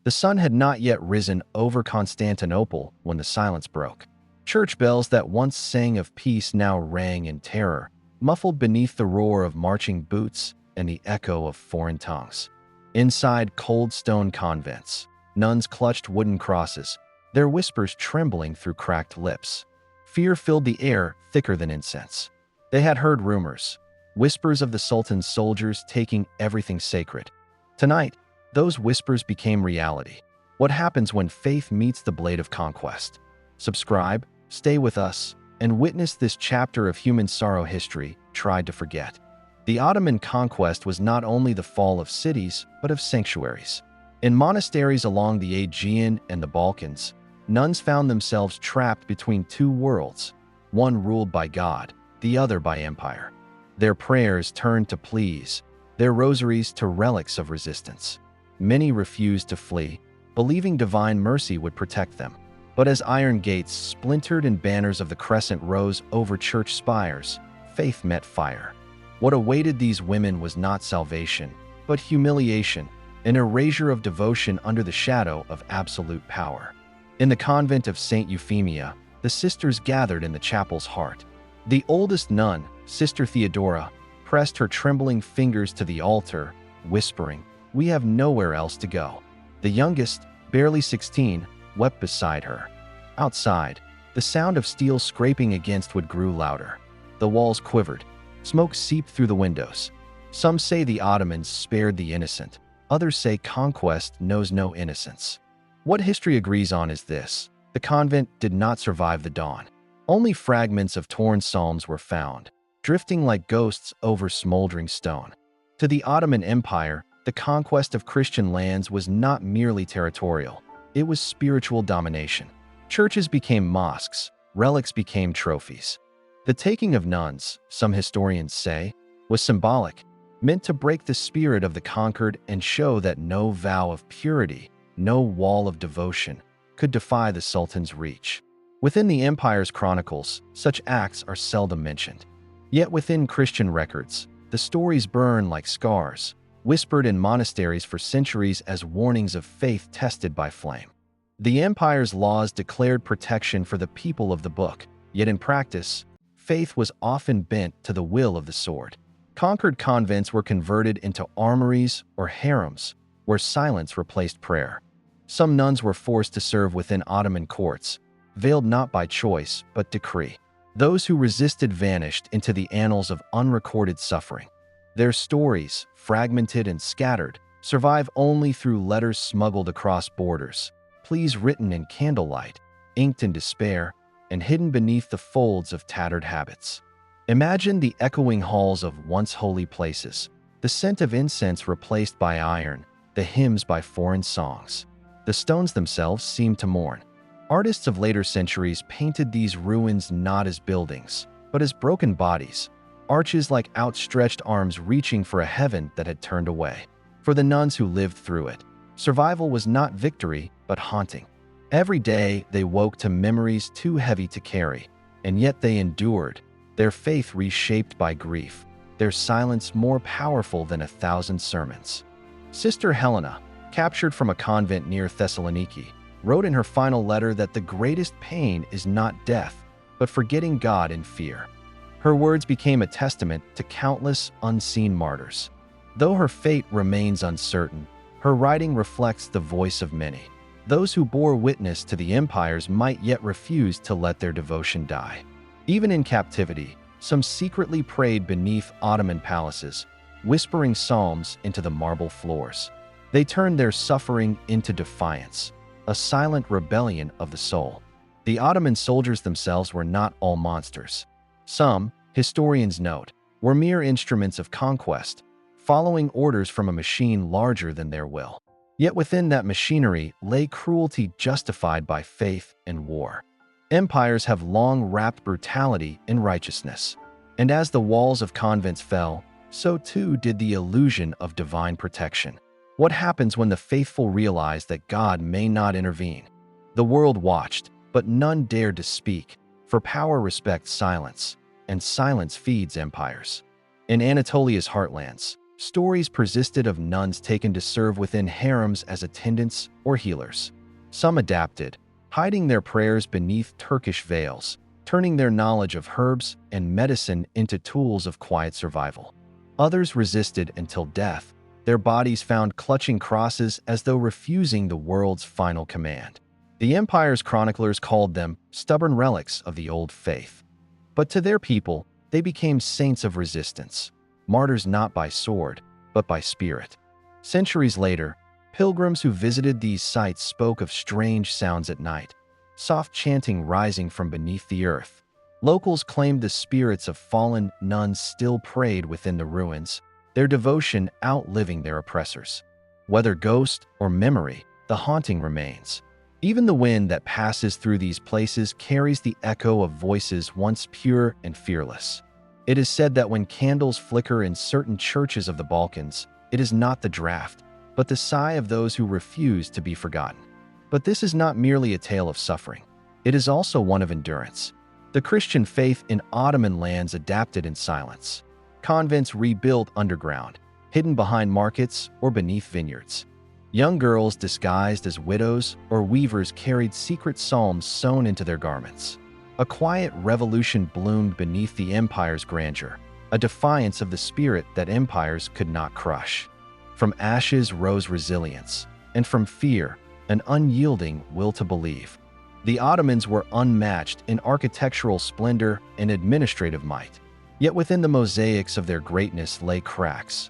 The sun had not yet risen over Constantinople when the silence broke. Church bells that once sang of peace now rang in terror, muffled beneath the roar of marching boots and the echo of foreign tongues. Inside cold stone convents, nuns clutched wooden crosses, their whispers trembling through cracked lips. Fear filled the air thicker than incense. They had heard rumors, whispers of the Sultan's soldiers taking everything sacred. Tonight, those whispers became reality. What happens when faith meets the blade of conquest? Subscribe, stay with us, and witness this chapter of human sorrow history tried to forget. The Ottoman conquest was not only the fall of cities, but of sanctuaries. In monasteries along the Aegean and the Balkans, nuns found themselves trapped between two worlds, one ruled by God, the other by empire. Their prayers turned to pleas, their rosaries to relics of resistance. Many refused to flee, believing divine mercy would protect them. But as iron gates splintered and banners of the crescent rose over church spires, faith met fire. What awaited these women was not salvation, but humiliation, an erasure of devotion under the shadow of absolute power. In the convent of St. Euphemia, the sisters gathered in the chapel's heart. The oldest nun, Sister Theodora, pressed her trembling fingers to the altar, whispering, "We have nowhere else to go." The youngest, barely 16, wept beside her. Outside, the sound of steel scraping against wood grew louder. The walls quivered. Smoke seeped through the windows. Some say the Ottomans spared the innocent. Others say conquest knows no innocence. What history agrees on is this: the convent did not survive the dawn. Only fragments of torn psalms were found, drifting like ghosts over smoldering stone. To the Ottoman Empire, the conquest of Christian lands was not merely territorial, it was spiritual domination. Churches became mosques, relics became trophies. The taking of nuns, some historians say, was symbolic, meant to break the spirit of the conquered and show that no vow of purity, no wall of devotion, could defy the Sultan's reach. Within the empire's chronicles, such acts are seldom mentioned. Yet within Christian records, the stories burn like scars, whispered in monasteries for centuries as warnings of faith tested by flame. The empire's laws declared protection for the people of the book, yet in practice, faith was often bent to the will of the sword. Conquered convents were converted into armories or harems, where silence replaced prayer. Some nuns were forced to serve within Ottoman courts, veiled not by choice but decree. Those who resisted vanished into the annals of unrecorded suffering. Their stories, fragmented and scattered, survive only through letters smuggled across borders, pleas written in candlelight, inked in despair, and hidden beneath the folds of tattered habits. Imagine the echoing halls of once holy places, the scent of incense replaced by iron, the hymns by foreign songs. The stones themselves seemed to mourn. Artists of later centuries painted these ruins not as buildings, but as broken bodies, arches like outstretched arms reaching for a heaven that had turned away. For the nuns who lived through it, survival was not victory, but haunting. Every day they woke to memories too heavy to carry, and yet they endured, their faith reshaped by grief, their silence more powerful than 1,000 sermons. Sister Helena, captured from a convent near Thessaloniki, wrote in her final letter that the greatest pain is not death, but forgetting God in fear. Her words became a testament to countless unseen martyrs. Though her fate remains uncertain, her writing reflects the voice of many. Those who bore witness to the empires might yet refuse to let their devotion die. Even in captivity, some secretly prayed beneath Ottoman palaces, whispering psalms into the marble floors. They turned their suffering into defiance, a silent rebellion of the soul. The Ottoman soldiers themselves were not all monsters. Some, historians note, were mere instruments of conquest, following orders from a machine larger than their will. Yet within that machinery lay cruelty justified by faith and war. Empires have long wrapped brutality in righteousness. And as the walls of convents fell, so too did the illusion of divine protection. What happens when the faithful realize that God may not intervene? The world watched, but none dared to speak, for power respects silence, and silence feeds empires. In Anatolia's heartlands, stories persisted of nuns taken to serve within harems as attendants or healers. Some adapted, hiding their prayers beneath Turkish veils, turning their knowledge of herbs and medicine into tools of quiet survival. Others resisted until death, their bodies found clutching crosses as though refusing the world's final command. The empire's chroniclers called them stubborn relics of the old faith. But to their people, they became saints of resistance, martyrs not by sword, but by spirit. Centuries later, pilgrims who visited these sites spoke of strange sounds at night, soft chanting rising from beneath the earth. Locals claimed the spirits of fallen nuns still prayed within the ruins, their devotion outliving their oppressors. Whether ghost or memory, the haunting remains. Even the wind that passes through these places carries the echo of voices once pure and fearless. It is said that when candles flicker in certain churches of the Balkans, it is not the draft, but the sigh of those who refuse to be forgotten. But this is not merely a tale of suffering. It is also one of endurance. The Christian faith in Ottoman lands adapted in silence. Convents rebuilt underground, hidden behind markets or beneath vineyards. Young girls disguised as widows or weavers carried secret psalms sewn into their garments. A quiet revolution bloomed beneath the empire's grandeur, a defiance of the spirit that empires could not crush. From ashes rose resilience, and from fear, an unyielding will to believe. The Ottomans were unmatched in architectural splendor and administrative might. Yet within the mosaics of their greatness lay cracks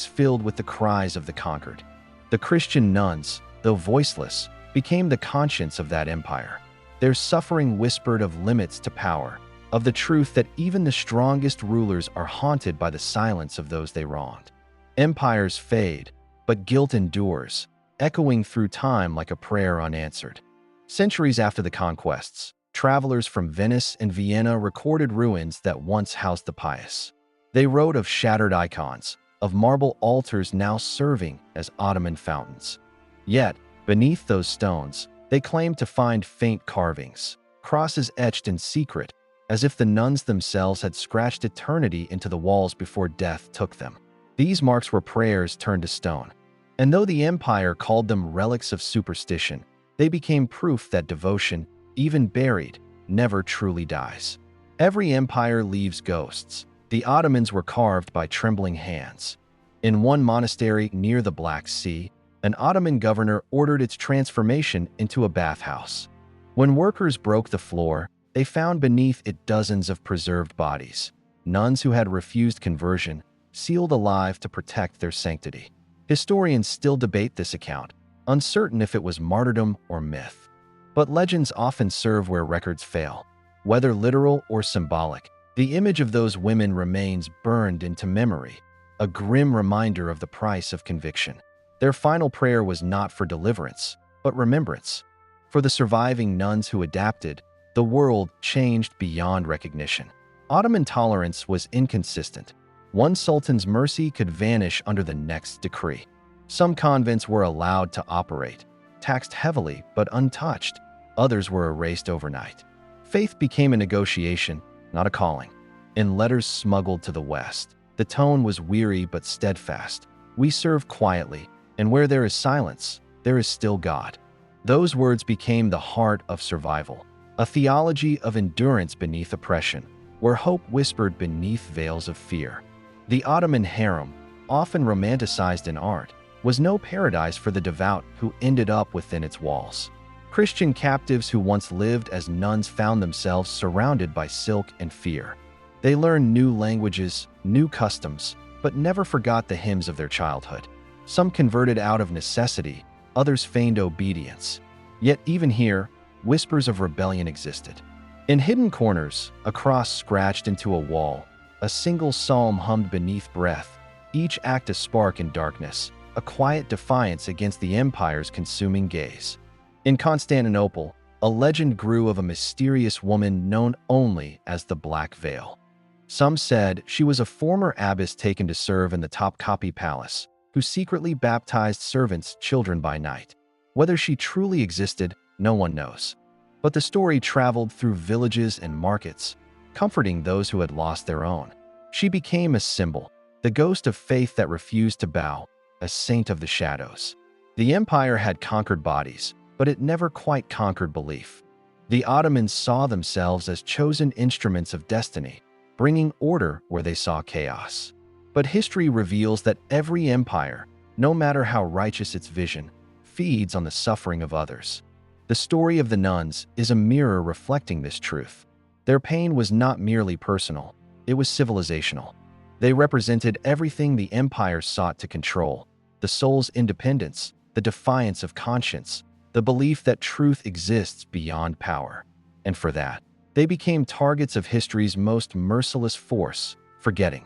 filled with the cries of the conquered. The Christian nuns, though voiceless, became the conscience of that empire. Their suffering whispered of limits to power, of the truth that even the strongest rulers are haunted by the silence of those they wronged. Empires fade, but guilt endures, echoing through time like a prayer unanswered. Centuries after the conquests, travelers from Venice and Vienna recorded ruins that once housed the pious. They wrote of shattered icons, of marble altars now serving as Ottoman fountains. Yet, beneath those stones, they claimed to find faint carvings, crosses etched in secret, as if the nuns themselves had scratched eternity into the walls before death took them. These marks were prayers turned to stone. And though the empire called them relics of superstition, they became proof that devotion, even buried, never truly dies. Every empire leaves ghosts. The Ottomans were carved by trembling hands. In one monastery near the Black Sea, an Ottoman governor ordered its transformation into a bathhouse. When workers broke the floor, they found beneath it dozens of preserved bodies, nuns who had refused conversion, sealed alive to protect their sanctity. Historians still debate this account, uncertain if it was martyrdom or myth. But legends often serve where records fail. Whether literal or symbolic, the image of those women remains burned into memory, a grim reminder of the price of conviction. Their final prayer was not for deliverance, but remembrance. For the surviving nuns who adapted, the world changed beyond recognition. Ottoman tolerance was inconsistent. One sultan's mercy could vanish under the next decree. Some convents were allowed to operate, taxed heavily but untouched. Others were erased overnight. Faith became a negotiation, not a calling. In letters smuggled to the West, the tone was weary but steadfast. We serve quietly, and where there is silence, there is still God. Those words became the heart of survival, a theology of endurance beneath oppression, where hope whispered beneath veils of fear. The Ottoman harem, often romanticized in art, was no paradise for the devout who ended up within its walls. Christian captives who once lived as nuns found themselves surrounded by silk and fear. They learned new languages, new customs, but never forgot the hymns of their childhood. Some converted out of necessity, others feigned obedience. Yet even here, whispers of rebellion existed. In hidden corners, a cross scratched into a wall, a single psalm hummed beneath breath, each act a spark in darkness, a quiet defiance against the empire's consuming gaze. In Constantinople, a legend grew of a mysterious woman known only as the Black Veil. Some said she was a former abbess taken to serve in the Topkapi Palace, who secretly baptized servants' children by night. Whether she truly existed, no one knows. But the story traveled through villages and markets, comforting those who had lost their own. She became a symbol, the ghost of faith that refused to bow, a saint of the shadows. The empire had conquered bodies, but it never quite conquered belief. The Ottomans saw themselves as chosen instruments of destiny, bringing order where they saw chaos. But history reveals that every empire, no matter how righteous its vision, feeds on the suffering of others. The story of the nuns is a mirror reflecting this truth. Their pain was not merely personal, it was civilizational. They represented everything the empire sought to control: the soul's independence, the defiance of conscience, the belief that truth exists beyond power. And for that, they became targets of history's most merciless force, forgetting.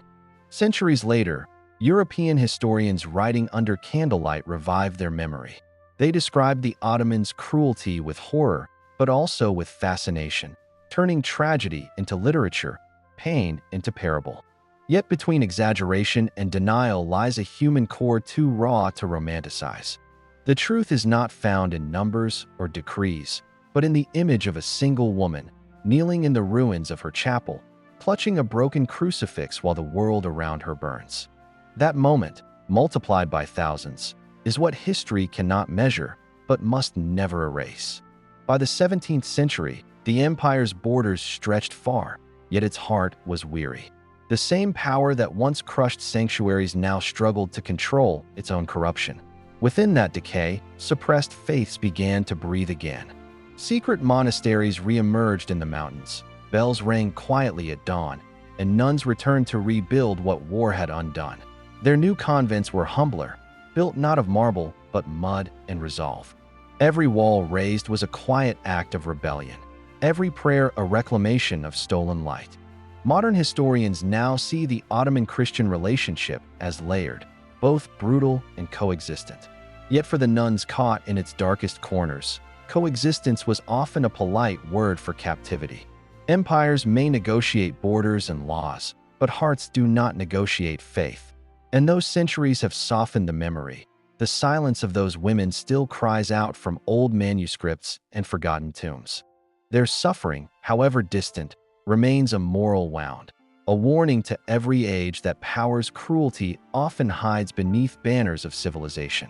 Centuries later, European historians writing under candlelight revived their memory. They described the Ottomans' cruelty with horror, but also with fascination, turning tragedy into literature, pain into parable. Yet between exaggeration and denial lies a human core too raw to romanticize. The truth is not found in numbers or decrees, but in the image of a single woman, kneeling in the ruins of her chapel, clutching a broken crucifix while the world around her burns. That moment, multiplied by thousands, is what history cannot measure, but must never erase. By the 17th century, the empire's borders stretched far, yet its heart was weary. The same power that once crushed sanctuaries now struggled to control its own corruption. Within that decay, suppressed faiths began to breathe again. Secret monasteries re-emerged in the mountains, bells rang quietly at dawn, and nuns returned to rebuild what war had undone. Their new convents were humbler, built not of marble, but mud and resolve. Every wall raised was a quiet act of rebellion, every prayer a reclamation of stolen light. Modern historians now see the Ottoman-Christian relationship as layered, both brutal and coexistent. Yet for the nuns caught in its darkest corners, coexistence was often a polite word for captivity. Empires may negotiate borders and laws, but hearts do not negotiate faith. And though centuries have softened the memory, the silence of those women still cries out from old manuscripts and forgotten tombs. Their suffering, however distant, remains a moral wound, a warning to every age that power's cruelty often hides beneath banners of civilization.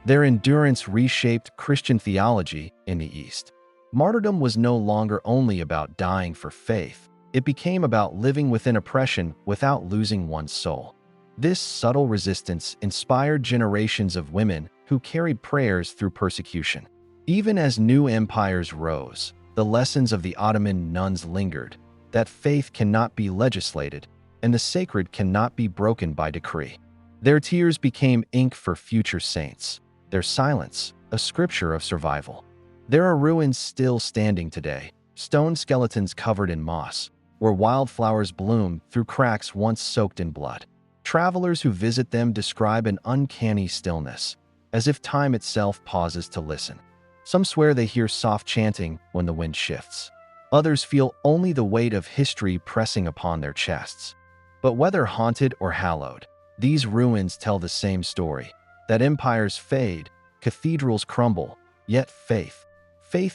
Their endurance reshaped Christian theology in the East. Martyrdom was no longer only about dying for faith, it became about living within oppression without losing one's soul. This subtle resistance inspired generations of women who carried prayers through persecution. Even as new empires rose, the lessons of the Ottoman nuns lingered, that faith cannot be legislated, and the sacred cannot be broken by decree. Their tears became ink for future saints, their silence a scripture of survival. There are ruins still standing today, stone skeletons covered in moss, where wildflowers bloom through cracks once soaked in blood. Travelers who visit them describe an uncanny stillness, as if time itself pauses to listen. Some swear they hear soft chanting when the wind shifts. Others feel only the weight of history pressing upon their chests. But whether haunted or hallowed, these ruins tell the same story: that empires fade, cathedrals crumble, yet faith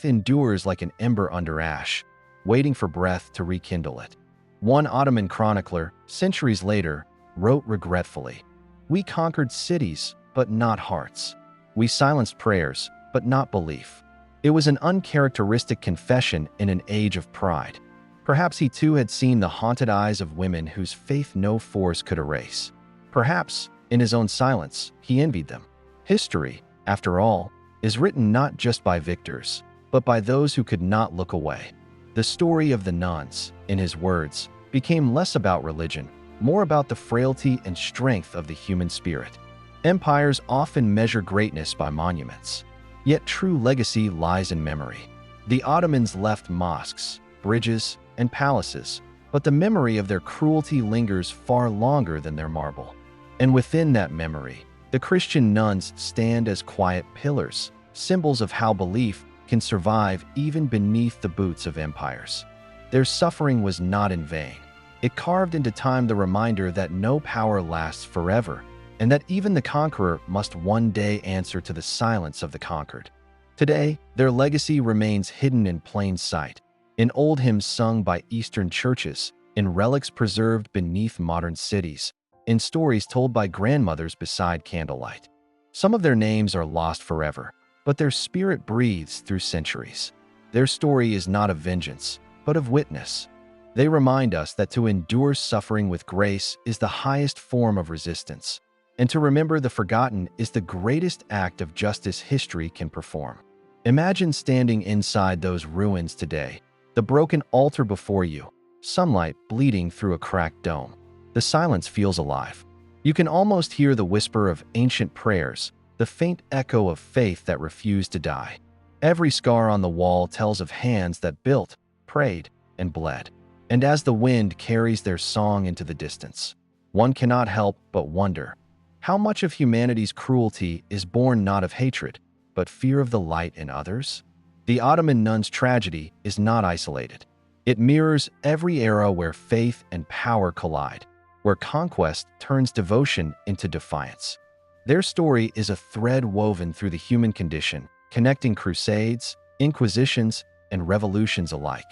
endures like an ember under ash, waiting for breath to rekindle it. One Ottoman chronicler, centuries later, wrote regretfully, "We conquered cities, but not hearts. We silenced prayers, but not belief." It was an uncharacteristic confession in an age of pride. Perhaps he too had seen the haunted eyes of women whose faith no force could erase. Perhaps, in his own silence, he envied them. History, after all, is written not just by victors, but by those who could not look away. The story of the nuns, in his words, became less about religion, more about the frailty and strength of the human spirit. Empires often measure greatness by monuments, yet true legacy lies in memory. The Ottomans left mosques, bridges, and palaces, but the memory of their cruelty lingers far longer than their marble. And within that memory, the Christian nuns stand as quiet pillars, symbols of how belief can survive even beneath the boots of empires. Their suffering was not in vain. It carved into time the reminder that no power lasts forever, and that even the conqueror must one day answer to the silence of the conquered. Today, their legacy remains hidden in plain sight, in old hymns sung by Eastern churches, in relics preserved beneath modern cities, in stories told by grandmothers beside candlelight. Some of their names are lost forever, but their spirit breathes through centuries. Their story is not of vengeance, but of witness. They remind us that to endure suffering with grace is the highest form of resistance, and to remember the forgotten is the greatest act of justice history can perform. Imagine standing inside those ruins today, the broken altar before you, sunlight bleeding through a cracked dome. The silence feels alive. You can almost hear the whisper of ancient prayers, the faint echo of faith that refused to die. Every scar on the wall tells of hands that built, prayed, and bled. And as the wind carries their song into the distance, one cannot help but wonder, how much of humanity's cruelty is born not of hatred, but fear of the light in others? The Ottoman nuns' tragedy is not isolated. It mirrors every era where faith and power collide, where conquest turns devotion into defiance. Their story is a thread woven through the human condition, connecting crusades, inquisitions, and revolutions alike.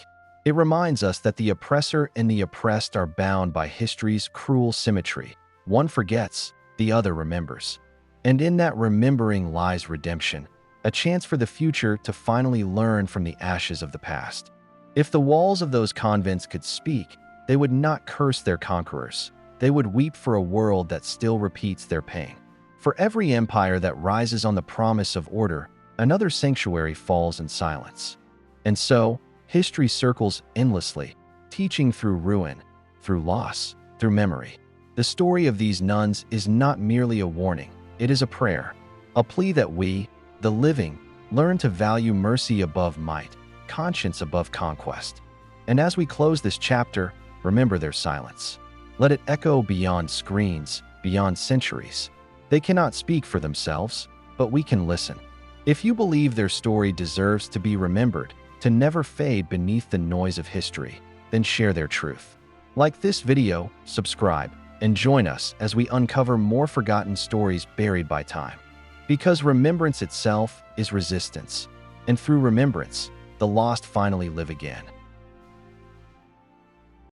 It reminds us that the oppressor and the oppressed are bound by history's cruel symmetry. One forgets, the other remembers. And in that remembering lies redemption, a chance for the future to finally learn from the ashes of the past. If the walls of those convents could speak, they would not curse their conquerors. They would weep for a world that still repeats their pain. For every empire that rises on the promise of order, another sanctuary falls in silence. And so, history circles endlessly, teaching through ruin, through loss, through memory. The story of these nuns is not merely a warning, it is a prayer, a plea that we, the living, learn to value mercy above might, conscience above conquest. And as we close this chapter, remember their silence. Let it echo beyond screens, beyond centuries. They cannot speak for themselves, but we can listen. If you believe their story deserves to be remembered, to never fade beneath the noise of history, then share their truth. Like this video, subscribe, and join us as we uncover more forgotten stories buried by time. Because remembrance itself is resistance, and through remembrance, the lost finally live again.